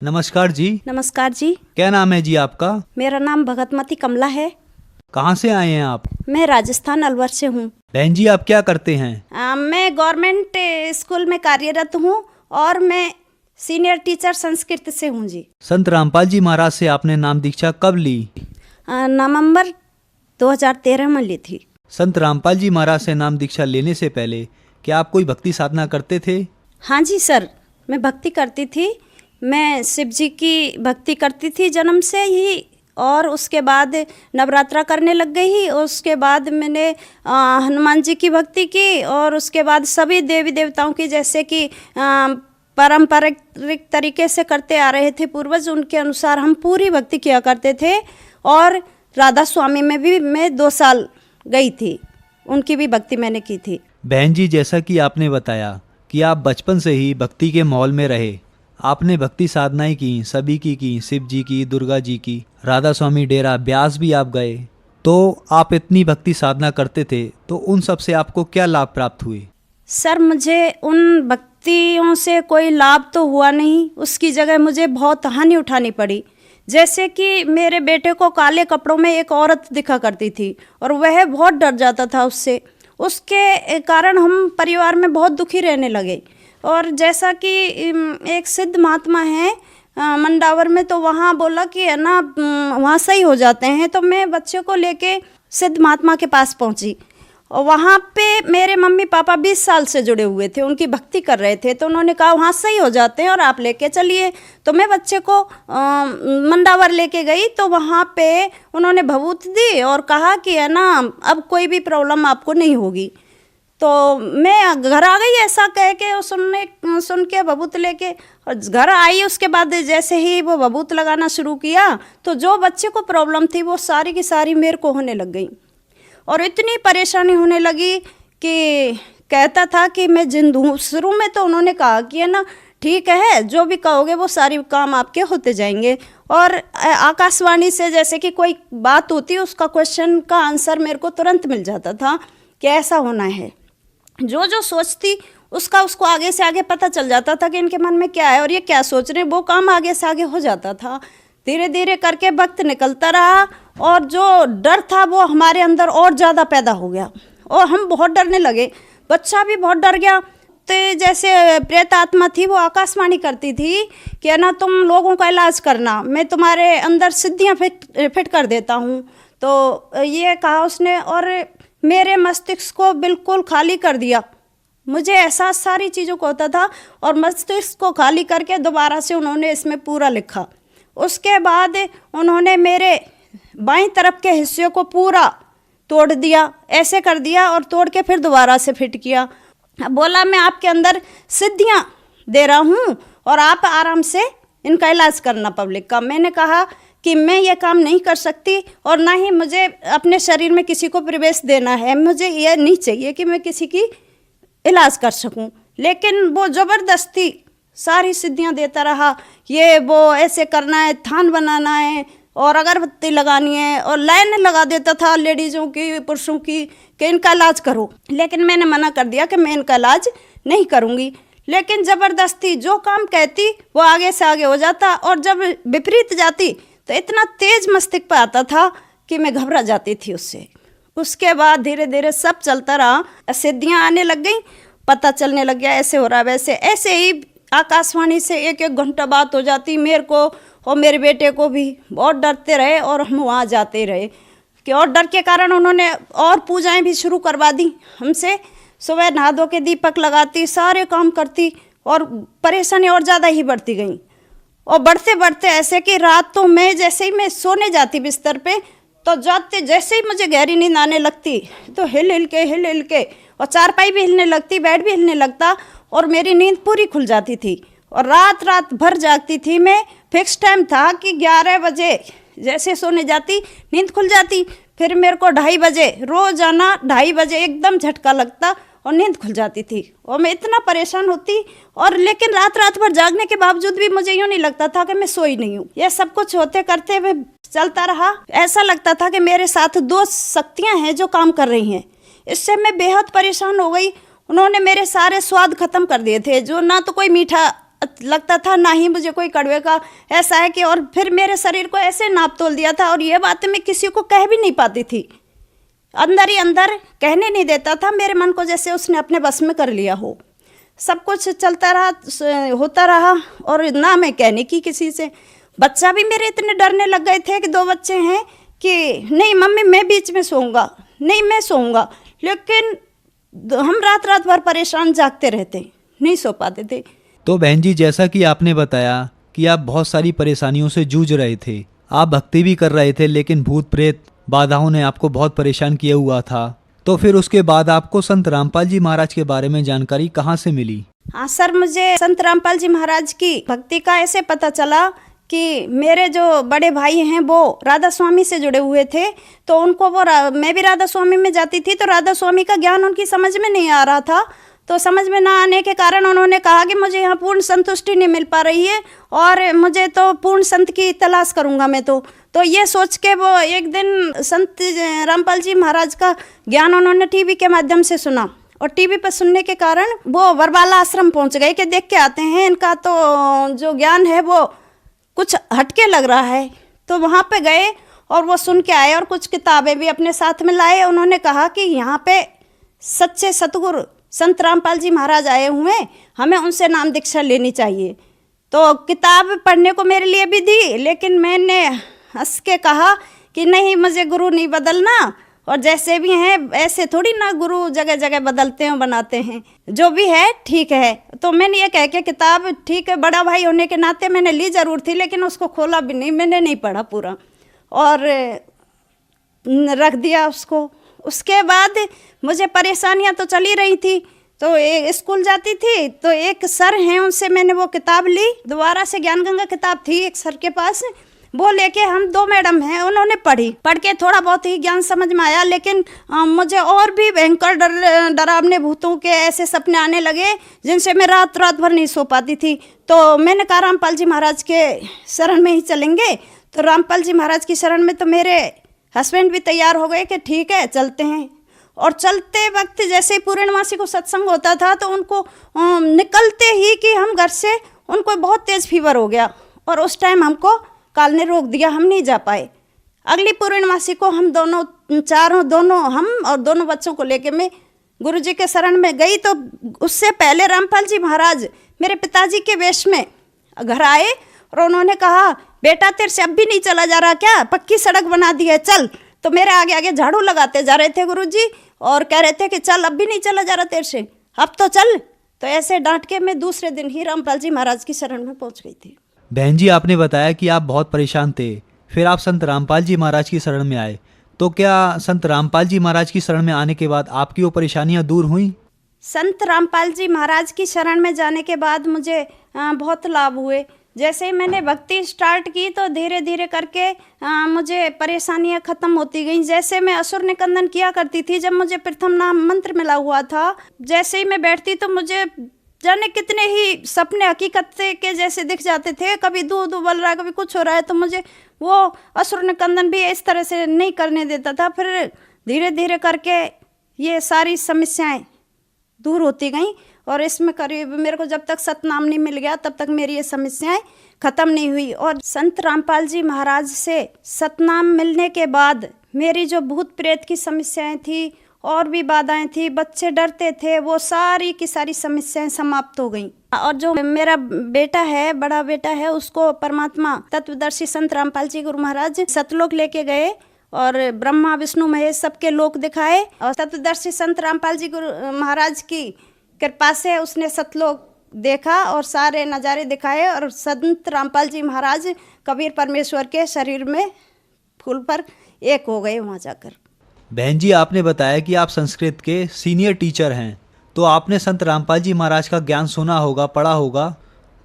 नमस्कार जी। नमस्कार जी। क्या नाम है जी आपका? मेरा नाम भगतमती कमला है। कहाँ से आए हैं आप? मैं राजस्थान अलवर से हूँ। बहन जी आप क्या करते हैं? मैं गवर्नमेंट स्कूल में कार्यरत हूँ और मैं सीनियर टीचर संस्कृत से हूँ जी। संत रामपाल जी महाराज से आपने नाम दीक्षा कब ली? नवंबर 2013 में ली थी। संत रामपाल जी महाराज से नाम दीक्षा लेने से पहले क्या आप कोई भक्ति साधना करते थे? हाँ जी सर, मैं भक्ति करती थी। मैं शिव जी की भक्ति करती थी जन्म से ही, और उसके बाद नवरात्रा करने लग गई। उसके बाद मैंने हनुमान जी की भक्ति की, और उसके बाद सभी देवी देवताओं की, जैसे कि पारंपरिक तरीके से करते आ रहे थे पूर्वज, उनके अनुसार हम पूरी भक्ति किया करते थे। और राधा स्वामी में भी मैं 2 साल गई थी, उनकी भी भक्ति मैंने की थी। बहन जी जैसा कि आपने बताया कि आप बचपन से ही भक्ति के माहौल में रहे, आपने भक्ति साधनाएं की, सभी की शिव जी की, दुर्गा जी की, राधा स्वामी डेरा ब्यास भी आप गए। तो आप इतनी भक्ति साधना करते थे, तो उन सब से आपको क्या लाभ प्राप्त हुए? सर, मुझे उन भक्तियों से कोई लाभ तो हुआ नहीं, उसकी जगह मुझे बहुत हानि उठानी पड़ी। जैसे कि मेरे बेटे को काले कपड़ों में एक औरत दिखा करती थी, और वह बहुत डर जाता था उससे। उसके कारण हम परिवार में बहुत दुखी रहने लगे। और जैसा कि एक सिद्ध महात्मा है मंडावर में, तो वहाँ बोला कि है ना, वहाँ सही हो जाते हैं। तो मैं बच्चे को लेके सिद्ध महात्मा के पास पहुँची, और वहाँ पे मेरे मम्मी पापा 20 साल से जुड़े हुए थे, उनकी भक्ति कर रहे थे। तो उन्होंने कहा वहाँ सही हो जाते हैं और आप लेके चलिए। तो मैं बच्चे को मंडावर लेके गई, तो वहाँ पे उन्होंने भभूत दी और कहा कि है ना, अब कोई भी प्रॉब्लम आपको नहीं होगी। तो मैं घर आ गई ऐसा कह के, सुन के भभूत लेके, और घर आई। उसके बाद जैसे ही वो भभूत लगाना शुरू किया, तो जो बच्चे को प्रॉब्लम थी वो सारी की सारी मेरे को होने लग गई। और इतनी परेशानी होने लगी कि कहता था कि मैं जिंदा हूँ। शुरू में तो उन्होंने कहा कि है ना, ठीक है, जो भी कहोगे वो सारी काम आपके होते जाएंगे। और आकाशवाणी से जैसे कि कोई बात होती, उसका क्वेश्चन का आंसर मेरे को तुरंत मिल जाता था कि ऐसा होना है। जो सोचती उसको आगे से आगे पता चल जाता था कि इनके मन में क्या है और ये क्या सोच रहे हैं। वो काम आगे से आगे हो जाता था। धीरे धीरे करके वक्त निकलता रहा, और जो डर था वो हमारे अंदर और ज़्यादा पैदा हो गया, और हम बहुत डरने लगे। बच्चा भी बहुत डर गया। तो जैसे प्रेत आत्मा थी, वो आकाशवाणी करती थी कि है ना, तुम लोगों का इलाज करना, मैं तुम्हारे अंदर सिद्धियाँ फिट कर देता हूँ। तो ये कहा उसने, और मेरे मस्तिष्क को बिल्कुल खाली कर दिया। मुझे एहसास सारी चीज़ों को होता था, और मस्तिष्क को खाली करके दोबारा से उन्होंने इसमें पूरा लिखा। उसके बाद उन्होंने मेरे बाईं तरफ के हिस्से को पूरा तोड़ दिया, ऐसे कर दिया, और तोड़ के फिर दोबारा से फिट किया। बोला मैं आपके अंदर सिद्धियां दे रहा हूँ और आप आराम से इनका इलाज करना पब्लिक का। मैंने कहा कि मैं ये काम नहीं कर सकती, और ना ही मुझे अपने शरीर में किसी को प्रवेश देना है। मुझे ये नहीं चाहिए कि मैं किसी की इलाज कर सकूं। लेकिन वो ज़बरदस्ती सारी सिद्धियां देता रहा। ये वो ऐसे करना है, थान बनाना है, और अगरबत्ती लगानी है, और लाइन लगा देता था लेडीज़ों की, पुरुषों की, कि इनका इलाज करो। लेकिन मैंने मना कर दिया कि मैं इनका इलाज नहीं करूँगी। लेकिन ज़बरदस्ती जो काम कहती वो आगे से आगे हो जाता, और जब विपरीत जाती तो इतना तेज मस्तिष्क पर आता था कि मैं घबरा जाती थी उससे। उसके बाद धीरे धीरे सब चलता रहा, सिद्धियाँ आने लग गई, पता चलने लग गया ऐसे हो रहा है वैसे। ऐसे ही आकाशवाणी से 1-1 घंटा बात हो जाती। मेरे को और मेरे बेटे को भी बहुत डरते रहे, और हम वहाँ जाते रहे कि, और डर के कारण उन्होंने और पूजाएं भी शुरू करवा दी हमसे। सुबह नहा धो के दीपक लगाती, सारे काम करती, और परेशानी और ज़्यादा ही बढ़ती गई। और बढ़ते बढ़ते ऐसे कि रात तो मैं जैसे ही मैं सोने जाती बिस्तर पे, तो जाते जैसे ही मुझे गहरी नींद आने लगती, तो हिल हिल के, और चारपाई भी हिलने लगती, बेड भी हिलने लगता, और मेरी नींद पूरी खुल जाती थी। और रात भर जागती थी मैं। फिक्स टाइम था कि 11 बजे जैसे सोने जाती, नींद खुल जाती। फिर मेरे को 2:30 बजे, रोजाना 2:30 बजे एकदम झटका लगता और नींद खुल जाती थी। और मैं इतना परेशान होती, और लेकिन रात भर जागने के बावजूद भी मुझे यूँ नहीं लगता था कि मैं सोई नहीं हूँ। ये सब कुछ होते करते हुए चलता रहा। ऐसा लगता था कि मेरे साथ 2 शक्तियाँ हैं जो काम कर रही हैं। इससे मैं बेहद परेशान हो गई। उन्होंने मेरे सारे स्वाद खत्म कर दिए थे। जो ना तो कोई मीठा लगता था, ना ही मुझे कोई कड़वे का ऐसा है कि, और फिर मेरे शरीर को ऐसे नाप तोल दिया था, और ये बातें मैं किसी को कह भी नहीं पाती थी, अंदर ही अंदर कहने नहीं देता था मेरे मन को, जैसे उसने अपने बस में कर लिया हो। सब कुछ चलता रहा, होता रहा, और ना मैं कहने की किसी से। बच्चा भी मेरे इतने डरने लग गए थे कि 2 बच्चे हैं कि नहीं मम्मी मैं बीच में सोऊंगा, नहीं मैं सोऊंगा, लेकिन हम रात रात भर परेशान जागते रहते, नहीं सो पाते थे। तो बहन जी, जैसा कि आपने बताया कि आप बहुत सारी परेशानियों से जूझ रहे थे, आप भक्ति भी कर रहे थे, लेकिन भूत प्रेत बाधाओं ने आपको बहुत परेशान किया हुआ था। तो फिर उसके बाद आपको संत रामपाल जी महाराज के बारे में जानकारी कहाँ से मिली? हाँ सर, मुझे संत रामपाल जी महाराज की भक्ति का ऐसे पता चला कि मेरे जो बड़े भाई हैं वो राधा स्वामी से जुड़े हुए थे, तो उनको मैं भी राधा स्वामी में जाती थी, तो राधा स्वामी का ज्ञान उनकी समझ में नहीं आ रहा था। तो समझ में ना आने के कारण उन्होंने कहा कि मुझे यहाँ पूर्ण संतुष्टि नहीं मिल पा रही है, और मुझे तो पूर्ण संत की तलाश करूँगा मैं। तो ये सोच के वो एक दिन संत रामपाल जी महाराज का ज्ञान उन्होंने टीवी के माध्यम से सुना, और टीवी पर सुनने के कारण वो बरबाला आश्रम पहुँच गए कि देख के आते हैं, इनका तो जो ज्ञान है वो कुछ हटके लग रहा है। तो वहाँ पे गए और वो सुन के आए, और कुछ किताबें भी अपने साथ में लाए। उन्होंने कहा कि यहाँ पे सच्चे सतगुरु संत रामपाल जी महाराज आए हुए, हमें उनसे नाम दीक्षा लेनी चाहिए। तो किताब पढ़ने को मेरे लिए भी दी, लेकिन मैंने हंस के कहा कि नहीं, मुझे गुरु नहीं बदलना, और जैसे भी हैं ऐसे थोड़ी ना गुरु जगह जगह बदलते हैं, बनाते हैं, जो भी है ठीक है। तो मैंने ये कह के किताब, ठीक है बड़ा भाई होने के नाते मैंने ली जरूर थी, लेकिन उसको खोला भी नहीं, मैंने नहीं पढ़ा पूरा, और रख दिया उसको। उसके बाद मुझे परेशानियां तो चली रही थी, तो स्कूल जाती थी, तो एक सर हैं उनसे मैंने वो किताब ली, दोबारा से ज्ञान गंगा किताब थी एक सर के पास, वो लेके हम 2 मैडम हैं, उन्होंने पढ़ के थोड़ा बहुत ही ज्ञान समझ में आया, लेकिन मुझे और भी भयंकर डरावने भूतों के ऐसे सपने आने लगे जिनसे मैं रात रात भर नहीं सो पाती थी। तो मैंने कहा रामपाल जी महाराज के शरण में ही चलेंगे। तो रामपाल जी महाराज की शरण में तो मेरे हस्बैंड भी तैयार हो गए कि ठीक है चलते हैं। और चलते वक्त जैसे ही पूर्णमासी को सत्संग होता था, तो उनको निकलते ही कि हम घर से, उनको बहुत तेज़ फीवर हो गया, और उस टाइम हमको काल ने रोक दिया, हम नहीं जा पाए। अगली पूर्णमासी को हम दोनों हम और दोनों बच्चों को लेके मैं गुरु जी के शरण में गई। तो उससे पहले रामपाल जी महाराज मेरे पिताजी के वेश में घर आए, और उन्होंने कहा बेटा तेरे से अब भी नहीं चला जा रहा क्या, पक्की सड़क बना दी है चल। तो मेरे आगे आगे झाड़ू लगाते जा रहे थे गुरुजी, और कह रहे थे कि चल अब भी नहीं चला जा रहा तेरे से, अब तो चल। तो ऐसे डांट के मैं दूसरे दिन ही रामपाल जी महाराज की शरण में पहुंच गई थी। बहन जी, आपने बताया कि आप बहुत परेशान थे, फिर आप संत रामपाल जी महाराज की शरण में आए, तो क्या संत रामपाल जी महाराज की शरण में आने के बाद आपकी वो परेशानियां दूर हुई? संत रामपाल जी महाराज की शरण में जाने के बाद मुझे बहुत लाभ हुए। जैसे ही मैंने भक्ति स्टार्ट की, तो धीरे धीरे करके मुझे परेशानियां खत्म होती गई। जैसे मैं असुर निकंदन किया करती थी, जब मुझे प्रथम नाम मंत्र मिला हुआ था, जैसे ही मैं बैठती तो मुझे जाने कितने ही सपने हकीकत के जैसे दिख जाते थे, कभी दूध उबल रहा है, कभी कुछ हो रहा है, तो मुझे वो असुर निकंदन भी इस तरह से नहीं करने देता था। फिर धीरे धीरे करके ये सारी समस्याएं दूर होती गईं, और इसमें करीब मेरे को जब तक सतनाम नहीं मिल गया तब तक मेरी ये समस्याएं ख़त्म नहीं हुई। और संत रामपाल जी महाराज से सतनाम मिलने के बाद मेरी जो भूत प्रेत की समस्याएं थी और भी बाधाएं थी, बच्चे डरते थे, वो सारी की सारी समस्याएं समाप्त हो गईं। और जो मेरा बेटा है, बड़ा बेटा है, उसको परमात्मा तत्वदर्शी संत रामपाल जी गुरु महाराज सतलोक लेके गए, और ब्रह्मा विष्णु महेश सबके लोक दिखाए, और तत्वदर्शी संत रामपाल जी गुरु महाराज की कृपा से उसने सतलोक देखा और सारे नज़ारे दिखाए, और संत रामपाल जी महाराज कबीर परमेश्वर के शरीर में फूल पर एक हो गए वहाँ जाकर। बहन जी, आपने बताया कि आप संस्कृत के सीनियर टीचर हैं, तो आपने संत रामपाल जी महाराज का ज्ञान सुना होगा, पढ़ा होगा।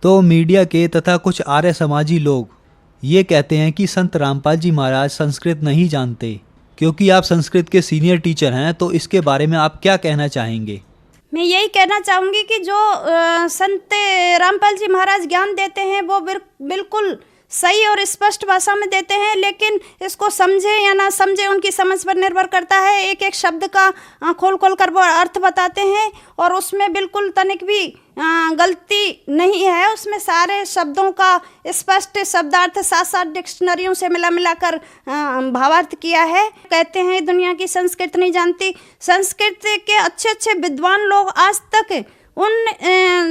तो मीडिया के तथा कुछ आर्य समाजी लोग ये कहते हैं कि संत रामपाल जी महाराज संस्कृत नहीं जानते, क्योंकि आप संस्कृत के सीनियर टीचर हैं, तो इसके बारे में आप क्या कहना चाहेंगे? मैं यही कहना चाहूँगी कि जो संत रामपाल जी महाराज ज्ञान देते हैं वो बिल्कुल सही और स्पष्ट भाषा में देते हैं, लेकिन इसको समझे या ना समझे उनकी समझ पर निर्भर करता है। एक एक शब्द का खोल खोल कर वो अर्थ बताते हैं और उसमें बिल्कुल तनिक भी गलती नहीं है। उसमें सारे शब्दों का स्पष्ट शब्दार्थ साथ साथ डिक्शनरियों से मिला कर भावार्थ किया है। कहते हैं दुनिया की संस्कृत नहीं जानती। संस्कृत के अच्छे अच्छे विद्वान लोग आज तक उन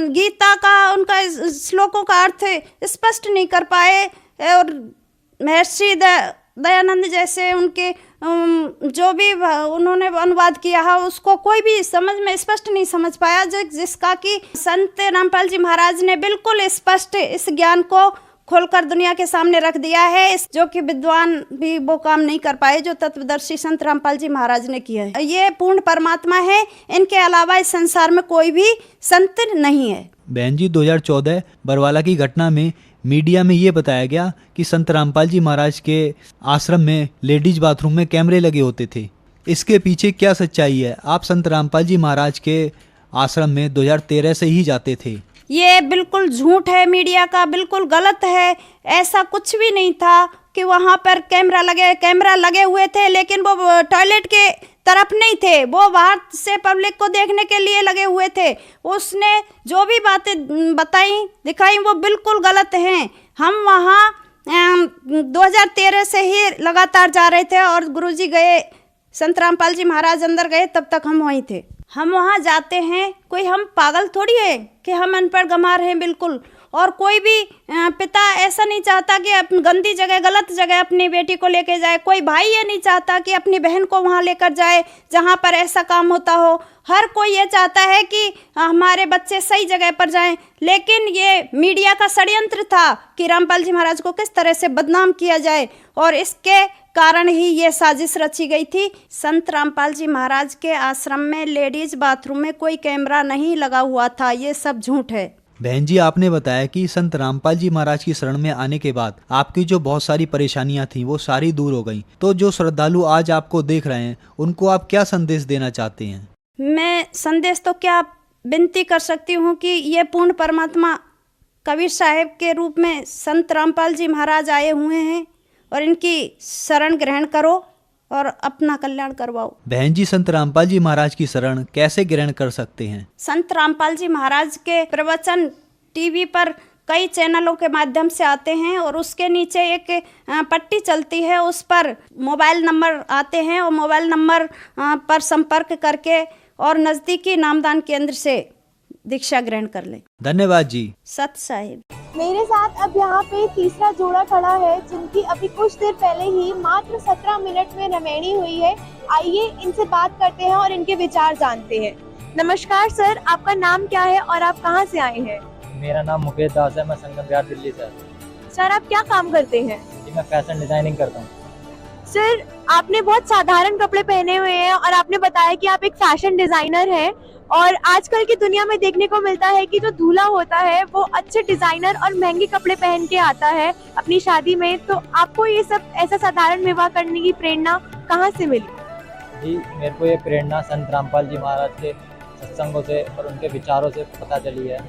गीता का, उनका श्लोकों का अर्थ स्पष्ट नहीं कर पाए। और महर्षि दयानंद जैसे उनके जो भी उन्होंने अनुवाद किया है उसको कोई भी समझ में स्पष्ट नहीं समझ पाया, जिसका कि संत रामपाल जी महाराज ने बिल्कुल स्पष्ट इस ज्ञान को खोलकर दुनिया के सामने रख दिया है, जो कि विद्वान भी वो काम नहीं कर पाए जो तत्वदर्शी संत रामपाल जी महाराज ने किया है। ये पूर्ण परमात्मा है, इनके अलावा इस संसार में कोई भी संत नहीं है। बहन जी, 2014 बरवाला की घटना में मीडिया में ये बताया गया कि संत रामपाल जी महाराज के आश्रम में लेडीज बाथरूम में कैमरे लगे होते थे। इसके पीछे क्या सच्चाई है? आप संत रामपाल जी महाराज के आश्रम में 2013 से ही जाते थे। ये बिल्कुल झूठ है, मीडिया का बिल्कुल गलत है। ऐसा कुछ भी नहीं था कि वहाँ पर कैमरा लगे हुए थे, लेकिन वो टॉयलेट के तरफ नहीं थे, वो बाहर से पब्लिक को देखने के लिए लगे हुए थे। उसने जो भी बातें बताई दिखाई वो बिल्कुल गलत हैं। हम वहाँ 2013 से ही लगातार जा रहे थे और गुरुजी गए, संत रामपाल जी महाराज अंदर गए, तब तक हम वहीं थे। हम वहाँ जाते हैं, कोई हम पागल थोड़ी है कि हम अनपढ़ गंवार हैं, बिल्कुल। और कोई भी पिता ऐसा नहीं चाहता कि गंदी जगह, गलत जगह अपनी बेटी को लेके जाए। कोई भाई ये नहीं चाहता कि अपनी बहन को वहाँ लेकर जाए जहाँ पर ऐसा काम होता हो। हर कोई ये चाहता है कि हमारे बच्चे सही जगह पर जाएं। लेकिन ये मीडिया का षड्यंत्र था कि रामपाल जी महाराज को किस तरह से बदनाम किया जाए, और इसके कारण ही ये साजिश रची गई थी। संत रामपाल जी महाराज के आश्रम में लेडीज बाथरूम में कोई कैमरा नहीं लगा हुआ था, ये सब झूठ है। बहन जी, आपने बताया कि संत रामपाल जी महाराज की शरण में आने के बाद आपकी जो बहुत सारी परेशानियां थी वो सारी दूर हो गई। तो जो श्रद्धालु आज आपको देख रहे हैं उनको आप क्या संदेश देना चाहते हैं? मैं संदेश तो क्या विनती कर सकती हूँ कि ये पूर्ण परमात्मा कबीर साहिब के रूप में संत रामपाल जी महाराज आए हुए हैं और इनकी शरण ग्रहण करो और अपना कल्याण करवाओ। बहन जी, संत रामपाल जी महाराज की शरण कैसे ग्रहण कर सकते हैं? संत रामपाल जी महाराज के प्रवचन टीवी पर कई चैनलों के माध्यम से आते हैं और उसके नीचे एक पट्टी चलती है, उस पर मोबाइल नंबर आते हैं और मोबाइल नंबर पर संपर्क करके और नज़दीकी नामदान केंद्र से दीक्षा ग्रहण कर ले। धन्यवाद जी। सत साहिब। मेरे साथ अब यहाँ पे तीसरा जोड़ा खड़ा है जिनकी अभी कुछ देर पहले ही मात्र 17 मिनट में रमैनी हुई है। आइए इनसे बात करते हैं और इनके विचार जानते हैं। नमस्कार सर, आपका नाम क्या है और आप कहाँ से आए हैं? मेरा नाम मुकेश दास है, मैं संगम विहार दिल्ली से। सर, आप क्या काम करते हैं? जी, मैं फैशन डिजाइनिंग करता हूँ। सर, आपने बहुत साधारण कपड़े पहने हुए हैं और आपने बताया कि आप एक फैशन डिजाइनर हैं, और आजकल की दुनिया में देखने को मिलता है कि जो दूल्हा होता है वो अच्छे डिजाइनर और महंगे कपड़े पहन के आता है अपनी शादी में। तो आपको ये सब ऐसा साधारण विवाह करने की प्रेरणा कहाँ से मिली? जी, मेरे को ये प्रेरणा संत रामपाल जी महाराज के सत्संगों से और उनके विचारों से पता चली है।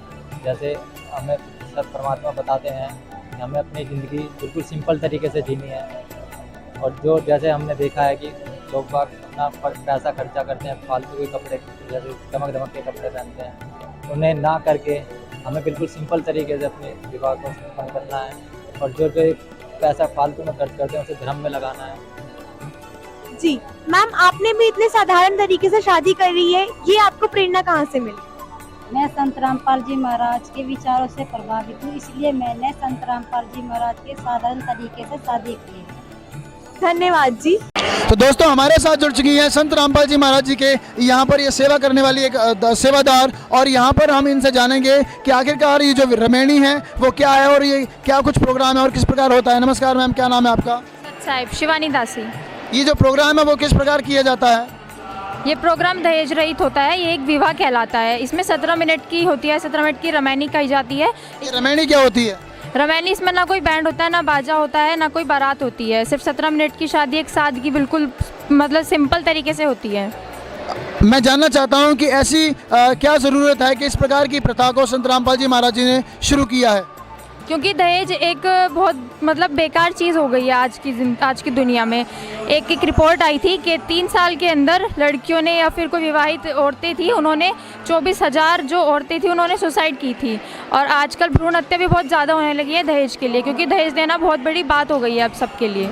जैसे हमें सब परमात्मा बताते हैं कि हमें अपनी ज़िंदगी बिल्कुल सिंपल तरीके से जीनी है, और जो जैसे हमने देखा है कि लोग बाग अपना पैसा खर्चा करते हैं फालतू के कपड़े, जैसे चमक दमक के कपड़े पहनते हैं, उन्हें ना करके हमें बिल्कुल सिंपल तरीके से अपने विवाह को संपन्न करना है, और जो पैसा फालतू में खर्च करते हैं उसे धर्म में लगाना है। जी मैम, आपने भी इतने साधारण तरीके से शादी कर रही है, ये आपको प्रेरणा कहाँ से मिली? मैं संत रामपाल जी महाराज के विचारों से प्रभावित हूँ, इसलिए मैंने संत रामपाल जी महाराज के साधारण तरीके से शादी की है। धन्यवाद जी। तो दोस्तों, हमारे साथ जुड़ चुकी हैं संत रामपाल जी महाराज जी के यहाँ पर ये सेवा करने वाली एक सेवादार, और यहाँ पर हम इनसे जानेंगे कि आखिरकार ये जो रमैनी है वो क्या है और ये क्या कुछ प्रोग्राम है और किस प्रकार होता है। नमस्कार मैम, क्या नाम है आपका? साहिब शिवानी दासी। ये जो प्रोग्राम है वो किस प्रकार किया जाता है? ये प्रोग्राम दहेज रहित होता है, ये एक विवाह कहलाता है। इसमें 17 मिनट की होती है, 17 मिनट की रमैनी कही जाती है। ये रमैनी क्या होती है? रमैनी, इसमें ना कोई बैंड होता है, ना बाजा होता है, ना कोई बारात होती है। सिर्फ 17 मिनट की शादी एक सादगी बिल्कुल मतलब सिंपल तरीके से होती है। मैं जानना चाहता हूँ कि ऐसी क्या ज़रूरत है कि इस प्रकार की प्रथा को संत रामपाल जी महाराज जी ने शुरू किया है? क्योंकि दहेज एक बहुत मतलब बेकार चीज़ हो गई है आज की दुनिया में। एक रिपोर्ट आई थी कि 3 साल के अंदर लड़कियों ने या फिर कोई विवाहित औरतें थी, उन्होंने 24,000 जो औरतें थी उन्होंने सुसाइड की थी। और आजकल भ्रूण हत्या भी बहुत ज़्यादा होने लगी है दहेज के लिए, क्योंकि दहेज देना बहुत बड़ी बात हो गई है अब सबके लिए।